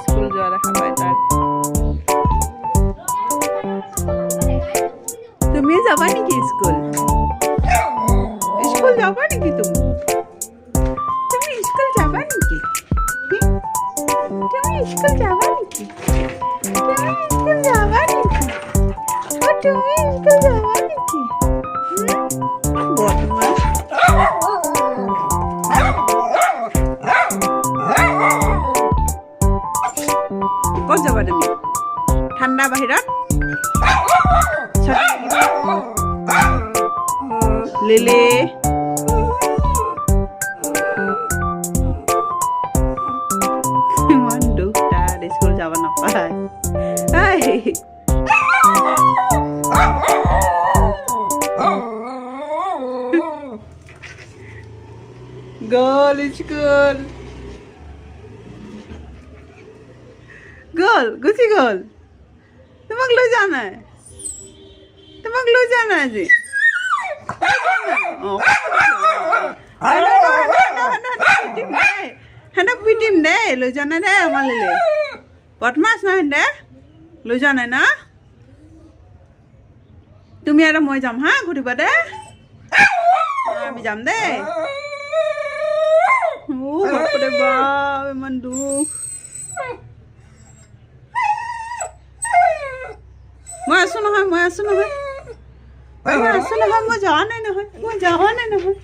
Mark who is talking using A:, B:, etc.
A: School যোৱা দেখা পাই তাক। তুমি যাবা নেকি স্কুল? স্কুল যাবা নেকি তুমি? তুমি স্কুল যাবা নেকি? তুমি স্কুল যাবা নেকি? তুমি স্কুল যাবা নেকি? তুমি স্কুল যাবা নেকি? বদমাস। ক'ত যাবা তুমি? ঠাণ্ডা বাহিৰত? লিলি ইমান দুখ তাৰ, স্কুল যাব নাপায়। গ'ল স্কুল, গ'ল, গুচি গ'ল। তোমাক লৈ যোৱা নাই, তোমাক লৈ যোৱা নাই আজি। সিহঁতক পিটিম দেই, লৈ যোৱা নাই দেই আমাৰ লিলি। বদমাছ নহয় দে, লৈ যোৱা নাই না। তুমি আৰু মই যাম হা ঘূৰিবা দে, আমি যাম দেই। বাপৰে বাপ, ইমান দুখ। মই আছো নহয়, মই আছো নহয়, মই আছো নহয়, মই যোৱা নাই নহয়, মই যোৱা নাই নহয়।